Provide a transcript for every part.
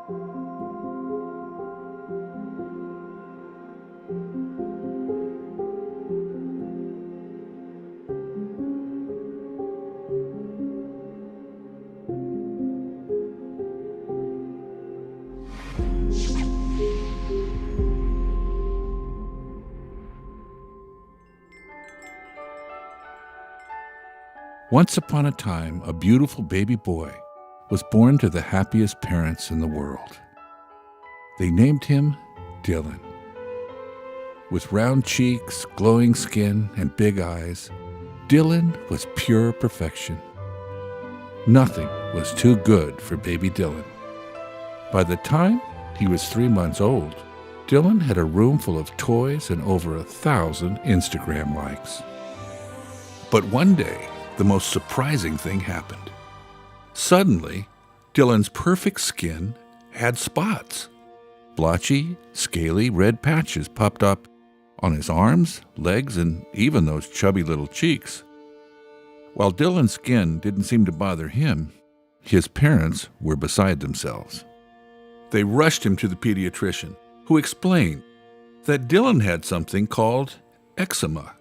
Once upon a time, a beautiful baby boy was born to the happiest parents in the world. They named him Dylan. With round cheeks, glowing skin, and big eyes, Dylan was pure perfection. Nothing was too good for baby Dylan. By the time he was 3 months old, Dylan had a room full of toys and over 1,000 Instagram likes. But one day, the most surprising thing happened. Suddenly, Dylan's perfect skin had spots. Blotchy, scaly red patches popped up on his arms, legs, and even those chubby little cheeks. While Dylan's skin didn't seem to bother him, his parents were beside themselves. They rushed him to the pediatrician, who explained that Dylan had something called eczema,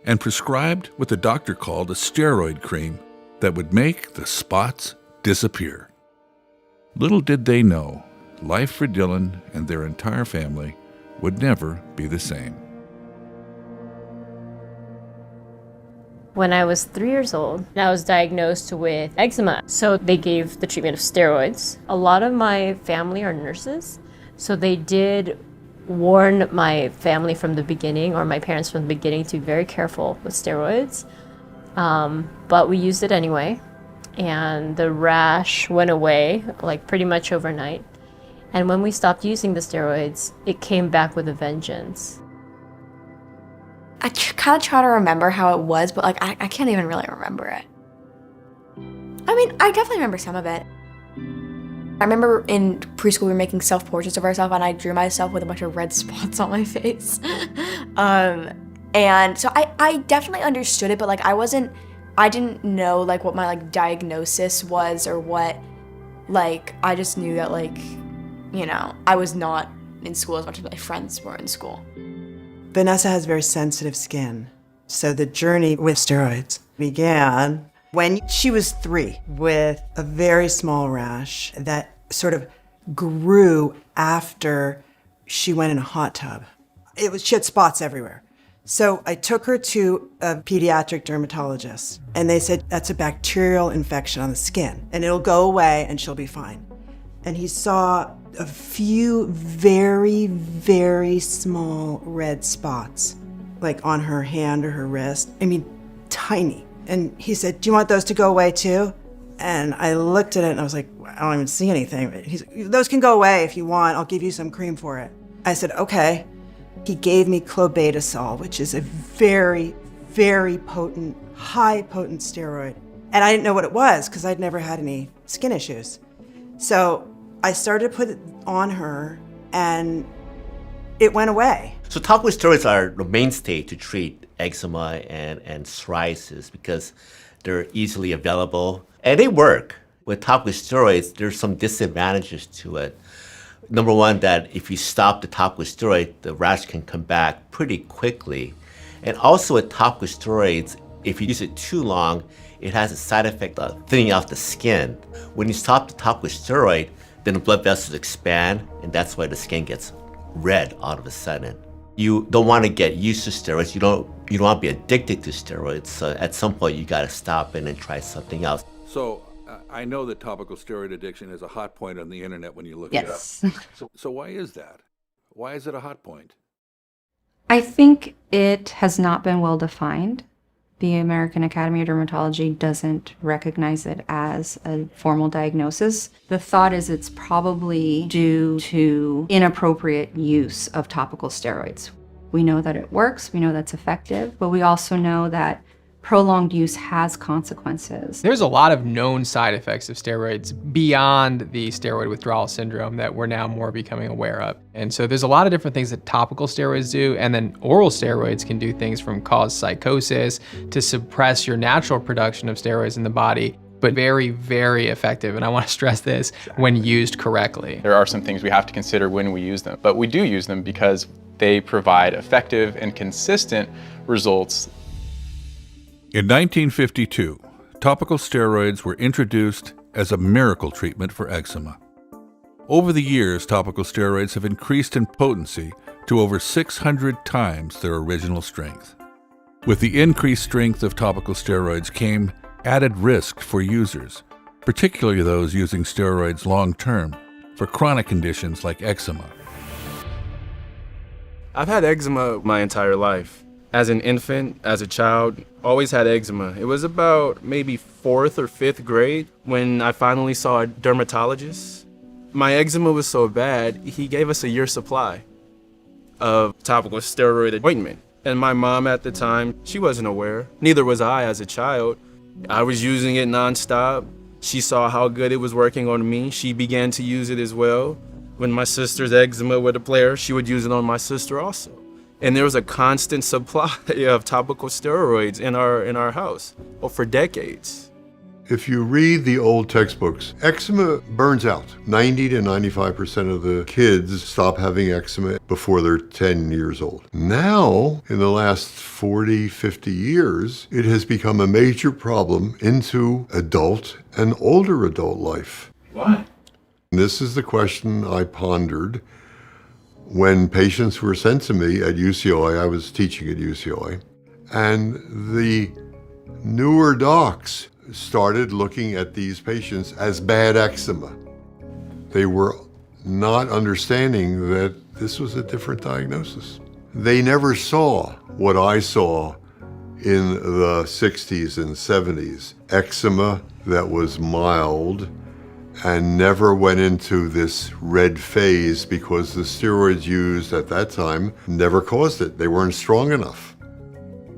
and prescribed what the doctor called a steroid cream that would make the spots disappear. Little did they know, life for Dylan and their entire family would never be the same. When I was 3 years old, I was diagnosed with eczema. So they gave the treatment of steroids. A lot of my family are nurses, so they did warn my family from the beginning, or my parents from the beginning, to be very careful with steroids. But we used it anyway, and the rash went away like pretty much overnight. And when we stopped using the steroids, it came back with a vengeance. I kind of try to remember how it was, but like I can't even really remember it. I mean, I definitely remember some of it. I remember in preschool we were making self-portraits of ourselves, and I drew myself with a bunch of red spots on my face. And so I definitely understood it, but like I didn't know like what my like diagnosis was, or what, like I just knew that like, you know, I was not in school as much as my friends were in school. Vanessa has very sensitive skin, so the journey with steroids began when she was 3 with a very small rash that sort of grew after she went in a hot tub. She had spots everywhere. So I took her to a pediatric dermatologist, and they said, that's a bacterial infection on the skin, and it'll go away and she'll be fine. And he saw a few very, very small red spots, like on her hand or her wrist. I mean, tiny. And he said, do you want those to go away too? And I looked at it and I was like, I don't even see anything. He's like, those can go away if you want. I'll give you some cream for it. I said, okay. He gave me clobetasol, which is a very, very potent, high potent steroid. And I didn't know what it was because I'd never had any skin issues. So I started to put it on her and it went away. So topical steroids are the mainstay to treat eczema and psoriasis because they're easily available and they work. With topical steroids, there's some disadvantages to it. Number one, that if you stop the topical steroid, the rash can come back pretty quickly. And also with topical steroids, if you use it too long, it has a side effect of thinning out the skin. When you stop the topical steroid, then the blood vessels expand, and that's why the skin gets red all of a sudden. You don't want to get used to steroids. You don't want to be addicted to steroids. So at some point, you got to stop and then try something else. So I know that topical steroid addiction is a hot point on the internet when you look Yes. it up. So why is that? Why is it a hot point? I think it has not been well defined. The American Academy of Dermatology doesn't recognize it as a formal diagnosis. The thought is it's probably due to inappropriate use of topical steroids. We know that it works, we know that's effective, but we also know that prolonged use has consequences. There's a lot of known side effects of steroids beyond the steroid withdrawal syndrome that we're now more becoming aware of. And so there's a lot of different things that topical steroids do, and then oral steroids can do things from cause psychosis to suppress your natural production of steroids in the body. but very, very effective. And I want to stress this, when used correctly. There are some things we have to consider when we use them, but we do use them because they provide effective and consistent results. In 1952, topical steroids were introduced as a miracle treatment for eczema. Over the years, topical steroids have increased in potency to over 600 times their original strength. With the increased strength of topical steroids came added risk for users, particularly those using steroids long-term for chronic conditions like eczema. I've had eczema my entire life. As an infant, as a child, always had eczema. It was about maybe 4th or 5th grade when I finally saw a dermatologist. My eczema was so bad, he gave us a year's supply of topical steroid ointment. And my mom at the time, she wasn't aware. Neither was I as a child. I was using it nonstop. She saw how good it was working on me. She began to use it as well. When my sister's eczema would flare, she would use it on my sister also. And there was a constant supply of topical steroids in our house for decades. If you read the old textbooks, eczema burns out. 90 to 95% of the kids stop having eczema before they're 10 years old. Now, in the last 40, 50 years, it has become a major problem into adult and older adult life. Why? This is the question I pondered when patients were sent to me at UCLA. I was teaching at UCLA, and the newer docs started looking at these patients as bad eczema. They were not understanding that this was a different diagnosis. They never saw what I saw in the 60s and 70s, eczema that was mild and never went into this red phase because the steroids used at that time never caused it. They weren't strong enough.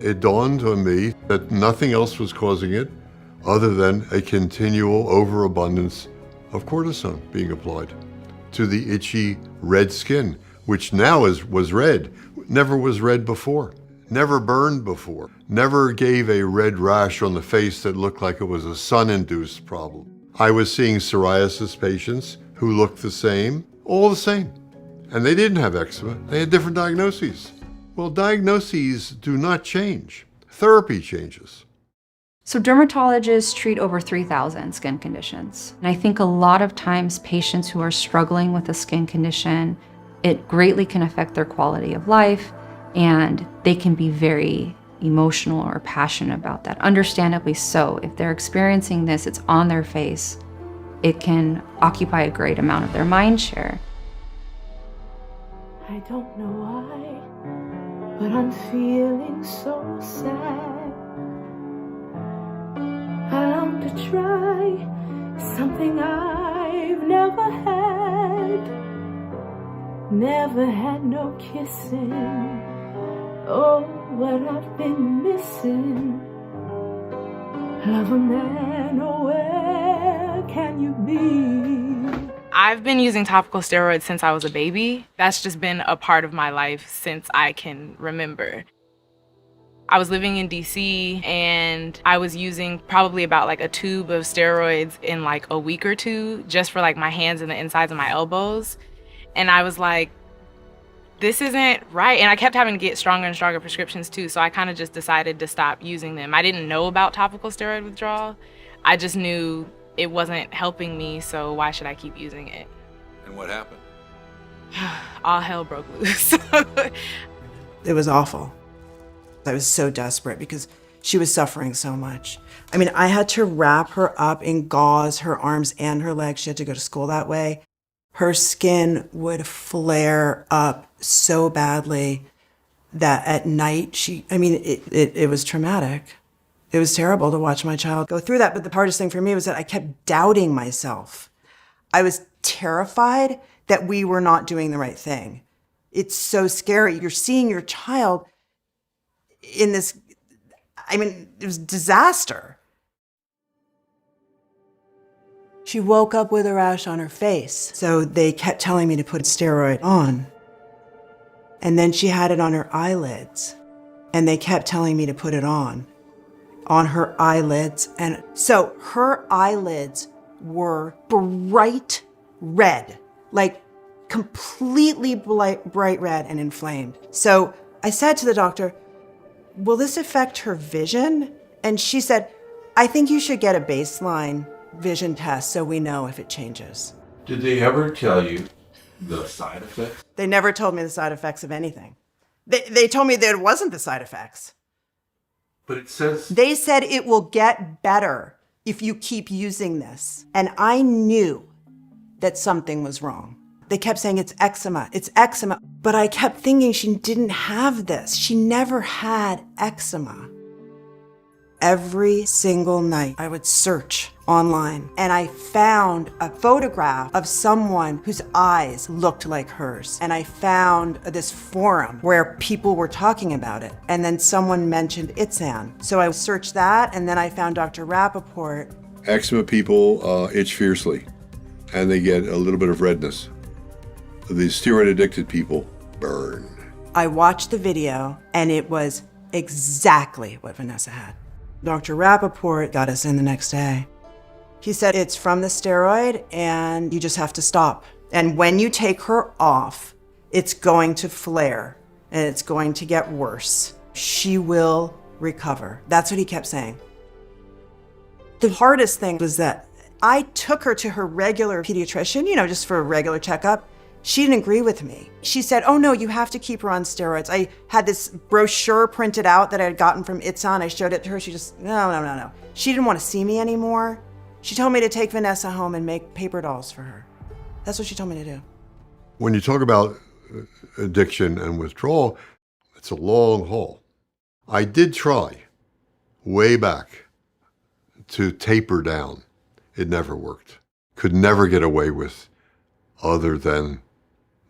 It dawned on me that nothing else was causing it other than a continual overabundance of cortisone being applied to the itchy red skin, which now was red, never was red before, never burned before, never gave a red rash on the face that looked like it was a sun-induced problem. I was seeing psoriasis patients who looked the same, all the same, and they didn't have eczema. They had different diagnoses. Well, diagnoses do not change. Therapy changes. So dermatologists treat over 3,000 skin conditions. And I think a lot of times patients who are struggling with a skin condition, it greatly can affect their quality of life, and they can be very emotional or passionate about that. Understandably so. If they're experiencing this, it's on their face, it can occupy a great amount of their mind share. I don't know why, but I'm feeling so sad. I long to try something I've never had no kissing. Oh, what I've been missing. Love a man, oh, where can you be? I've been using topical steroids since I was a baby. That's just been a part of my life since I can remember. I was living in DC and I was using probably about like a tube of steroids in like a week or two just for like my hands and the insides of my elbows. And I was like, this isn't right. And I kept having to get stronger and stronger prescriptions too. So I kind of just decided to stop using them. I didn't know about topical steroid withdrawal. I just knew it wasn't helping me. So why should I keep using it? And what happened? All hell broke loose. It was awful. I was so desperate because she was suffering so much. I mean, I had to wrap her up in gauze, her arms and her legs. She had to go to school that way. Her skin would flare up so badly that at night it was traumatic. It was terrible to watch my child go through that. But the hardest thing for me was that I kept doubting myself. I was terrified that we were not doing the right thing. It's so scary. You're seeing your child in this, it was disaster. She woke up with a rash on her face. So they kept telling me to put steroid on. And then she had it on her eyelids. And they kept telling me to put it on. on her eyelids. And so her eyelids were bright red, like completely bright red and inflamed. So I said to the doctor, will this affect her vision? And she said, I think you should get a baseline vision test so we know if it changes. Did they ever tell you the side effects? They never told me the side effects of anything. They told me that it wasn't the side effects. But it says... They said it will get better if you keep using this. And I knew that something was wrong. They kept saying it's eczema. But I kept thinking she didn't have this. She never had eczema. Every single night I would search online and I found a photograph of someone whose eyes looked like hers. And I found this forum where people were talking about it. And then someone mentioned Itzan. So I searched that and then I found Dr. Rappaport. Eczema people itch fiercely and they get a little bit of redness. The steroid addicted people burn. I watched the video and it was exactly what Vanessa had. Dr. Rappaport got us in the next day. He said it's from the steroid and you just have to stop. And when you take her off, it's going to flare and it's going to get worse. She will recover. That's what he kept saying. The hardest thing was that I took her to her regular pediatrician, just for a regular checkup. She didn't agree with me. She said, oh no, you have to keep her on steroids. I had this brochure printed out that I had gotten from Itzan. I showed it to her. She just, no. She didn't want to see me anymore. She told me to take Vanessa home and make paper dolls for her. That's what she told me to do. When you talk about addiction and withdrawal, it's a long haul. I did try way back to taper down. It never worked. Could never get away with other than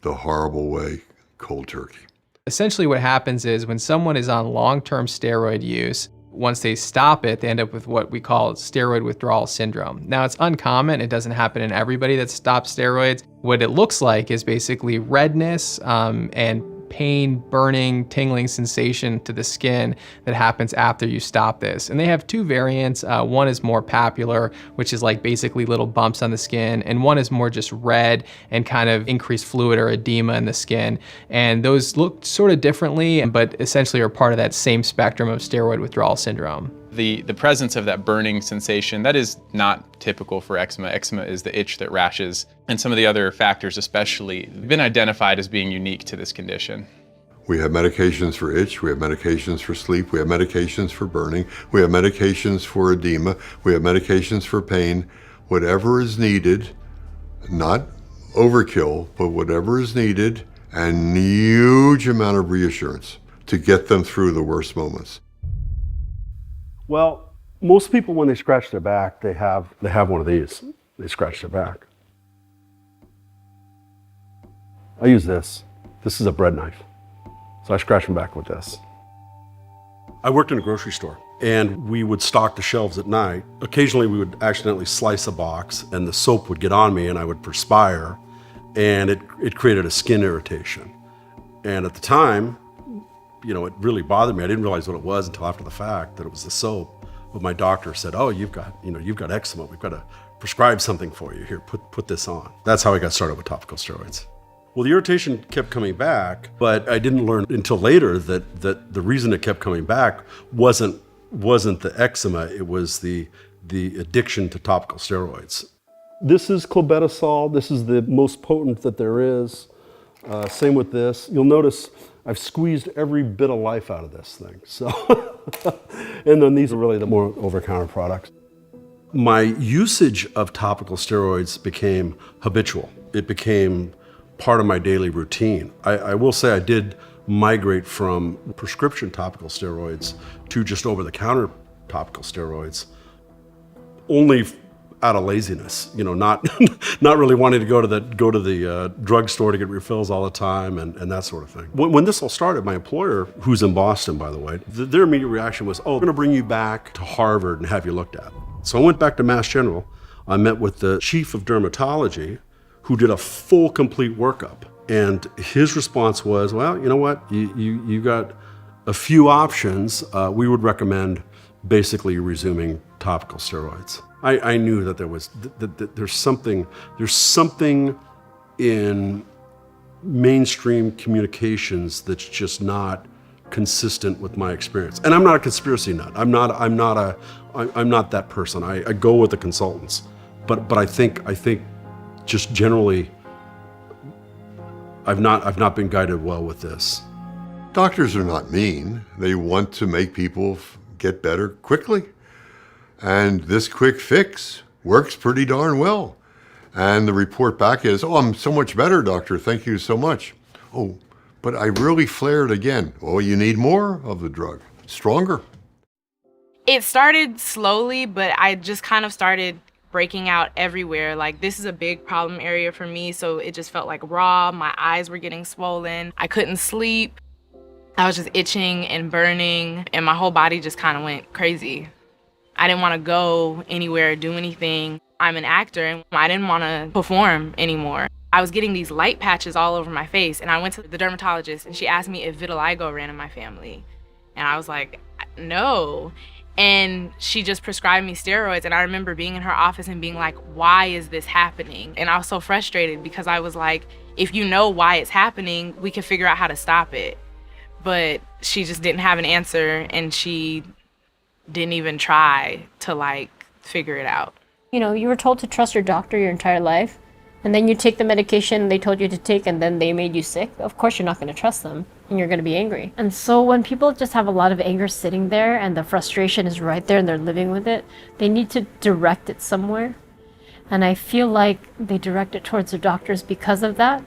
the horrible way, cold turkey. Essentially what happens is when someone is on long-term steroid use, once they stop it, they end up with what we call steroid withdrawal syndrome. Now it's uncommon, it doesn't happen in everybody that stops steroids. What it looks like is basically redness and pain, burning, tingling sensation to the skin that happens after you stop this. And they have two variants. One is more papular, which is like basically little bumps on the skin, and one is more just red and kind of increased fluid or edema in the skin. And those look sort of differently, but essentially are part of that same spectrum of steroid withdrawal syndrome. The presence of that burning sensation, that is not typical for eczema. Eczema is the itch that rashes, and some of the other factors especially have been identified as being unique to this condition. We have medications for itch, we have medications for sleep, we have medications for burning, we have medications for edema, we have medications for pain. Whatever is needed, not overkill, but whatever is needed, and huge amount of reassurance to get them through the worst moments. Well, most people when they scratch their back, they have one of these. They scratch their back. I use this. This is a bread knife. So I scratch my back with this. I worked in a grocery store and we would stock the shelves at night. Occasionally we would accidentally slice a box and the soap would get on me and I would perspire and it created a skin irritation. And at the time, it really bothered me. I didn't realize what it was until after the fact, that it was the soap. But my doctor said, oh, you've got eczema. We've got to prescribe something for you. Here, put this on. That's how I got started with topical steroids. Well, the irritation kept coming back, but I didn't learn until later that the reason it kept coming back wasn't the eczema, it was the addiction to topical steroids. This is clobetasol. This is the most potent that there is. Same with this. You'll notice I've squeezed every bit of life out of this thing. So, and then these are really the more over-the-counter products. My usage of topical steroids became habitual. It became part of my daily routine. I will say I did migrate from prescription topical steroids to just over-the-counter topical steroids, only out of laziness, not really wanting to go to the drugstore to get refills all the time and that sort of thing. When this all started, my employer, who's in Boston, by the way, their immediate reaction was, oh, we're gonna bring you back to Harvard and have you looked at. So I went back to Mass General. I met with the chief of dermatology, who did a full, complete workup. And his response was, well, you know what, you got a few options. We would recommend basically resuming topical steroids. I knew that there's something in mainstream communications that's just not consistent with my experience. And I'm not a conspiracy nut. I'm not that person. I go with the consultants. But I think just generally I've not been guided well with this. Doctors are not mean. They want to make people get better quickly. And this quick fix works pretty darn well. And the report back is, oh, I'm so much better, doctor. Thank you so much. Oh, but I really flared again. Well, you need more of the drug, stronger. It started slowly, but I just kind of started breaking out everywhere. Like, this is a big problem area for me, so it just felt like raw. My eyes were getting swollen. I couldn't sleep. I was just itching and burning, and my whole body just kind of went crazy. I didn't want to go anywhere, do anything. I'm an actor, and I didn't want to perform anymore. I was getting these light patches all over my face, and I went to the dermatologist, and she asked me if vitiligo ran in my family. And I was like, no. And she just prescribed me steroids, and I remember being in her office and being like, why is this happening? And I was so frustrated because I was like, if you know why it's happening, we can figure out how to stop it. But she just didn't have an answer, and she didn't even try to figure it out. You know, you were told to trust your doctor your entire life, and then you take the medication they told you to take, and then they made you sick. Of course you're not going to trust them, and you're going to be angry. And so when people just have a lot of anger sitting there and the frustration is right there and they're living with it, they need to direct it somewhere. And I feel like they direct it towards their doctors because of that.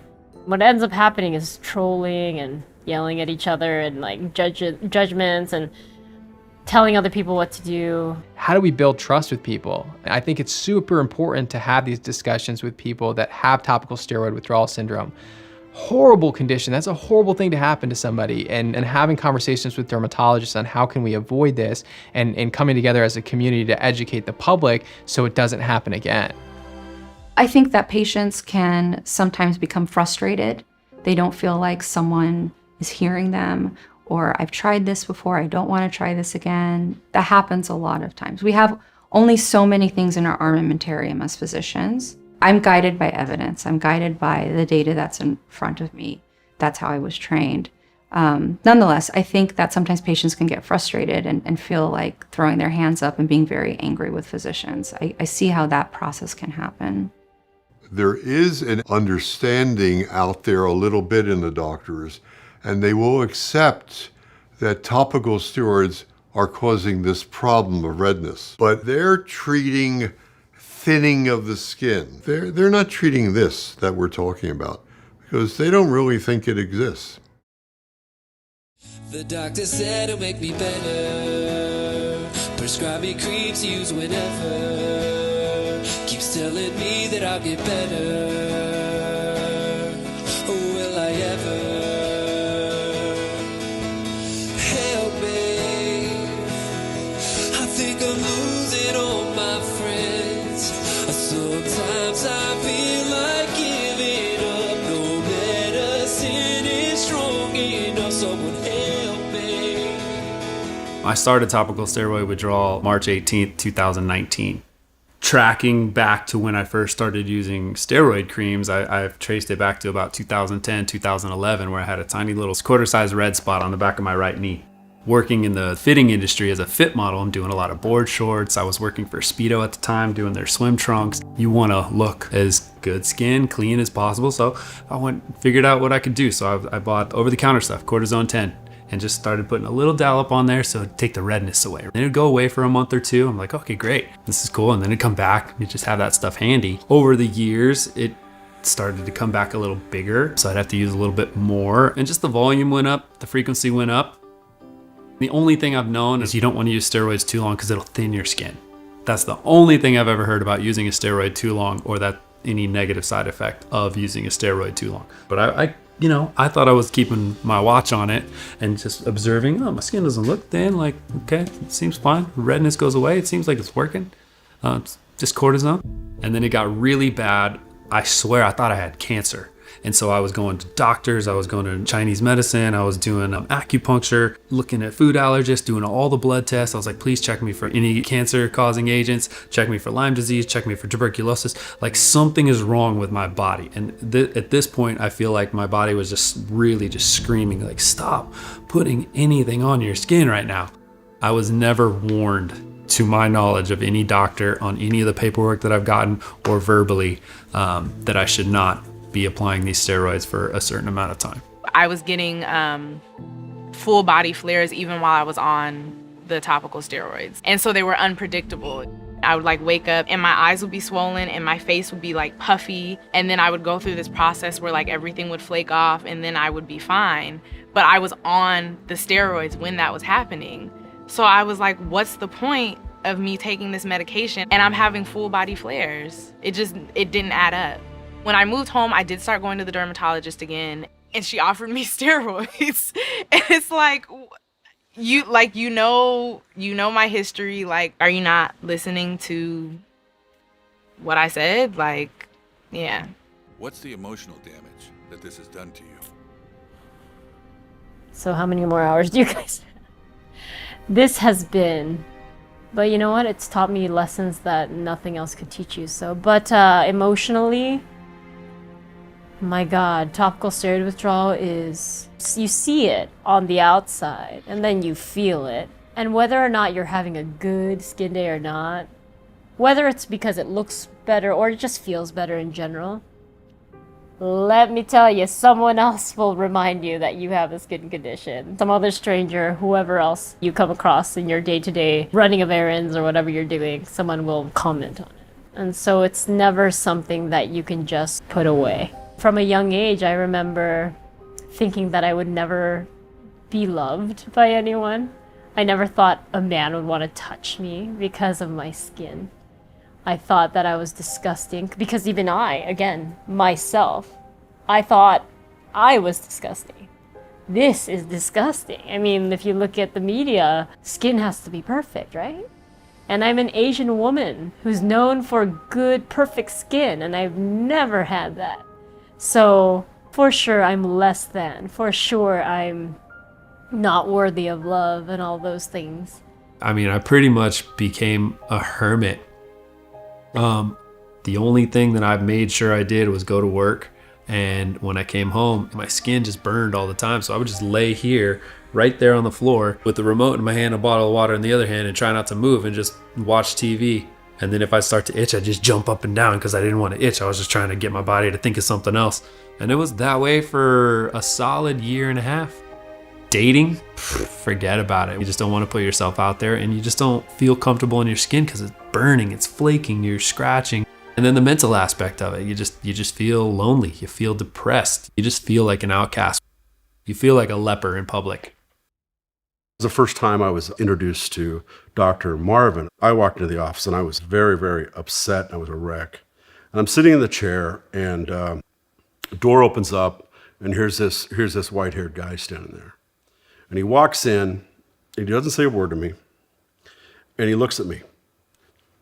What ends up happening is trolling and yelling at each other and judgments and telling other people what to do. How do we build trust with people? I think it's super important to have these discussions with people that have topical steroid withdrawal syndrome. Horrible condition. That's a horrible thing to happen to somebody. And having conversations with dermatologists on how can we avoid this and coming together as a community to educate the public so it doesn't happen again. I think that patients can sometimes become frustrated. They don't feel like someone is hearing them, or I've tried this before, I don't want to try this again. That happens a lot of times. We have only so many things in our armamentarium as physicians. I'm guided by evidence. I'm guided by the data that's in front of me. That's how I was trained. Nonetheless, I think that sometimes patients can get frustrated and feel like throwing their hands up and being very angry with physicians. I see how that process can happen. There is an understanding out there a little bit in the doctors, and they will accept that topical steroids are causing this problem of redness. But they're treating thinning of the skin. They're not treating this that we're talking about because they don't really think it exists. The doctor said it'll make me better. Prescribe me creams to use whenever. Keeps telling me that I'll get better. Oh, will I ever? Help me. I think I'm losing all my friends. Sometimes I feel like giving up. No medicine is strong enough. Someone help me. I started topical steroid withdrawal March 18th, 2019. Tracking back to when I first started using steroid creams, I've traced it back to about 2010, 2011, where I had a tiny little quarter-sized red spot on the back of my right knee. Working in the fitting industry as a fit model, I'm doing a lot of board shorts. I was working for Speedo at the time, doing their swim trunks. You want to look as good skin, clean as possible. So I figured out what I could do. So I bought over-the-counter stuff, cortisone 10, and just started putting a little dollop on there so it'd take the redness away. Then it'd go away for a month or two. I'm like, okay, great, this is cool. And then it'd come back. You just have that stuff handy. Over the years, it started to come back a little bigger, so I'd have to use a little bit more. And just the volume went up, the frequency went up. The only thing I've known is you don't want to use steroids too long because it'll thin your skin. That's the only thing I've ever heard about using a steroid too long, or that any negative side effect of using a steroid too long. But I thought I was keeping my watch on it and just observing, oh, my skin doesn't look thin, like, okay, it seems fine. Redness goes away, it seems like it's working. It's just cortisone. And then it got really bad. I swear I thought I had cancer. And so I was going to doctors, I was going to Chinese medicine, I was doing acupuncture, looking at food allergists, doing all the blood tests. I was like, please check me for any cancer causing agents, check me for Lyme disease, check me for tuberculosis. Like something is wrong with my body. And at this point, I feel like my body was just really just screaming like, stop putting anything on your skin right now. I was never warned, to my knowledge, of any doctor on any of the paperwork that I've gotten or verbally that I should not be applying these steroids for a certain amount of time. I was getting full body flares even while I was on the topical steroids. And so they were unpredictable. I would like wake up and my eyes would be swollen and my face would be like puffy. And then I would go through this process where like everything would flake off and then I would be fine. But I was on the steroids when that was happening. So I was like, what's the point of me taking this medication and I'm having full body flares? It didn't add up. When I moved home, I did start going to the dermatologist again and she offered me steroids. And it's like, you know my history. Like, are you not listening to what I said? Like, yeah. What's the emotional damage that this has done to you? So how many more hours do you guys have? This has been, but you know what? It's taught me lessons that nothing else could teach you. So, but emotionally, my God, topical steroid withdrawal is, you see it on the outside and then you feel it. And whether or not you're having a good skin day or not, whether it's because it looks better or it just feels better in general, let me tell you, someone else will remind you that you have a skin condition. Some other stranger, whoever else you come across in your day-to-day running of errands or whatever you're doing, someone will comment on it. And so it's never something that you can just put away. From a young age, I remember thinking that I would never be loved by anyone. I never thought a man would want to touch me because of my skin. I thought that I was disgusting because even myself, I thought I was disgusting. This is disgusting. I mean, if you look at the media, skin has to be perfect, right? And I'm an Asian woman who's known for good, perfect skin, and I've never had that. So for sure, I'm less than. For sure, I'm not worthy of love and all those things. I mean, I pretty much became a hermit. The only thing that I made sure I did was go to work, and when I came home, my skin just burned all the time. So I would just lay here, right there on the floor, with the remote in my hand, a bottle of water in the other hand, and try not to move and just watch TV. And then if I start to itch, I just jump up and down because I didn't want to itch. I was just trying to get my body to think of something else. And it was that way for a solid year and a half. Dating, forget about it. You just don't want to put yourself out there, and you just don't feel comfortable in your skin because it's burning, it's flaking, you're scratching. And then the mental aspect of it, you just feel lonely, you feel depressed, you just feel like an outcast. You feel like a leper in public. It was the first time I was introduced to Dr. Marvin. I walked into the office and I was very, very upset. I was a wreck. And I'm sitting in the chair, and the door opens up, and here's this white-haired guy standing there. And he walks in, and he doesn't say a word to me, and he looks at me.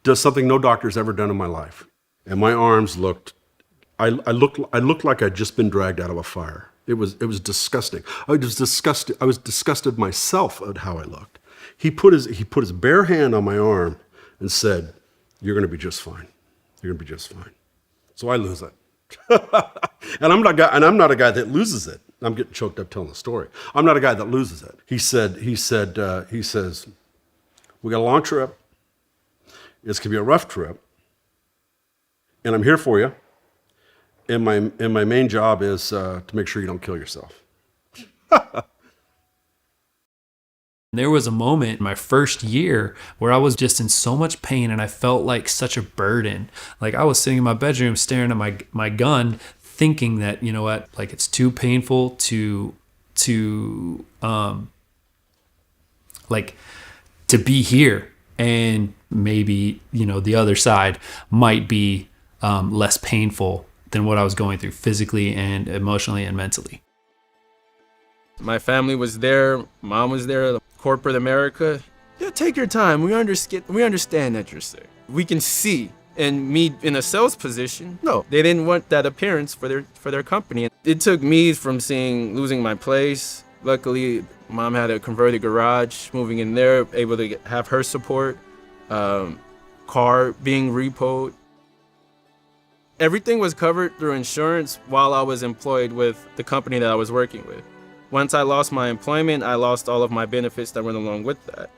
Does something no doctor's ever done in my life. And my arms looked, I looked like I'd just been dragged out of a fire. It was disgusting. I was disgusted myself at how I looked. He put his bare hand on my arm and said, "You're going to be just fine. You're going to be just fine." So I lose it. And I'm not a guy that loses it. I'm getting choked up telling the story. I'm not a guy that loses it. He says, "We got a long trip. It's gonna be a rough trip, and I'm here for you. And my main job is to make sure you don't kill yourself." There was a moment in my first year where I was just in so much pain, and I felt like such a burden. Like I was sitting in my bedroom staring at my gun, thinking that, you know what, like it's too painful to be here, and maybe, you know, the other side might be less painful than what I was going through physically and emotionally and mentally. My family was there, mom was there, corporate America. Yeah, take your time. We understand that you're sick. We can see And me in a sales position, no, they didn't want that appearance for their company. It took me from losing my place. Luckily, mom had a converted garage, moving in there, able to have her support, car being repoed. Everything was covered through insurance while I was employed with the company that I was working with. Once I lost my employment, I lost all of my benefits that went along with that.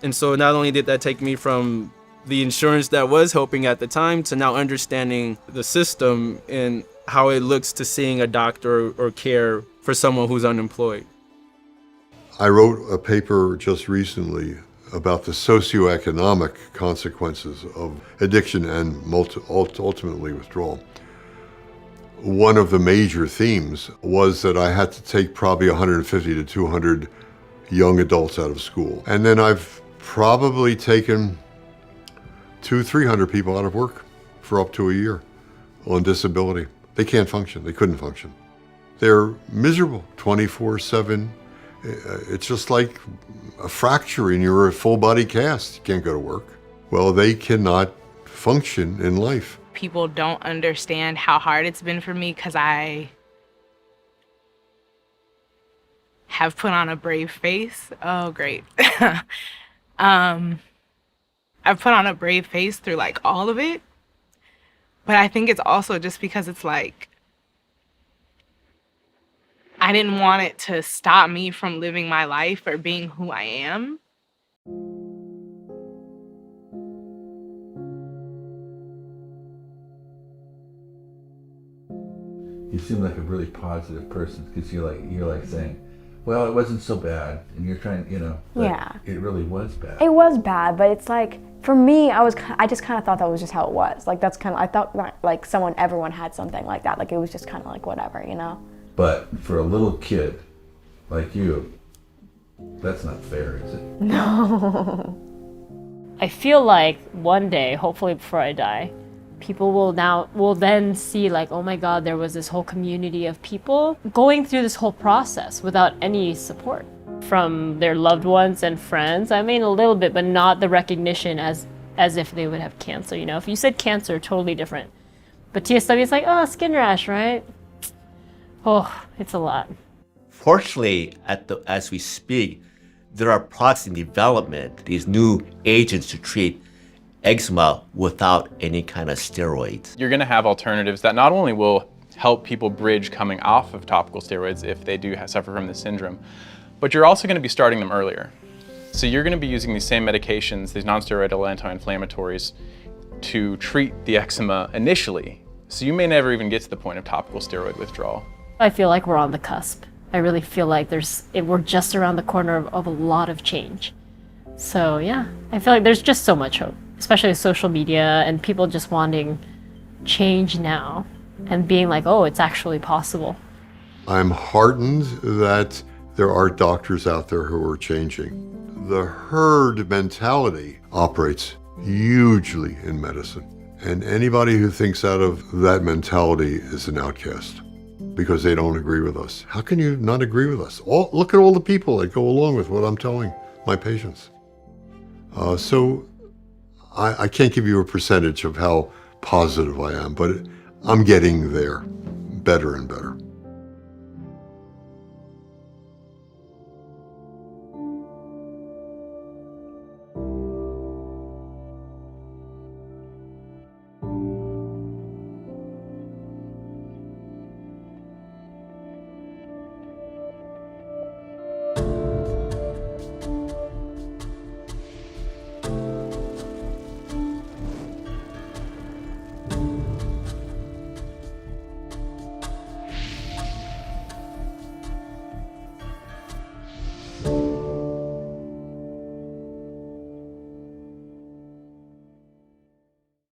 And so not only did that take me from the insurance that was helping at the time to now understanding the system and how it looks to seeing a doctor or care for someone who's unemployed. I wrote a paper just recently about the socioeconomic consequences of addiction and ultimately withdrawal. One of the major themes was that I had to take probably 150 to 200 young adults out of school. And then I've probably taken 200-300 people out of work for up to a year on disability. They can't function. They couldn't function. They're miserable 24/7. It's just like a fracture in your full body cast. You can't go to work. Well, they cannot function in life. People don't understand how hard it's been for me because I have put on a brave face. Oh, great. I've put on a brave face through like all of it. But I think it's also just because it's like, I didn't want it to stop me from living my life or being who I am. You seem like a really positive person because you're like saying, well, it wasn't so bad, and you're trying, but yeah, it really was bad. It was bad, but it's like, for me, I just kind of thought that was just how it was. Like, that's kind of, I thought like everyone had something like that. Like, it was just kind of like whatever, But for a little kid like you, that's not fair, is it? No. I feel like one day, hopefully before I die, people will then see like, oh my God, there was this whole community of people going through this whole process without any support from their loved ones and friends. I mean, a little bit, but not the recognition as if they would have cancer. If you said cancer, totally different. But TSW is like, oh, skin rash, right? Oh, it's a lot. Fortunately, as we speak, there are products in development, these new agents to treat eczema without any kind of steroids. You're going to have alternatives that not only will help people bridge coming off of topical steroids if they do suffer from this syndrome, but you're also going to be starting them earlier. So you're going to be using these same medications, these non-steroidal anti-inflammatories, to treat the eczema initially. So you may never even get to the point of topical steroid withdrawal. I feel like we're on the cusp. I really feel like we're just around the corner of a lot of change. So yeah, I feel like there's just so much hope, especially with social media and people just wanting change now and being like, oh, it's actually possible. I'm heartened that there are doctors out there who are changing. The herd mentality operates hugely in medicine. And anybody who thinks out of that mentality is an outcast because they don't agree with us. How can you not agree with us? Look at all the people that go along with what I'm telling my patients. So I can't give you a percentage of how positive I am, but I'm getting there better and better.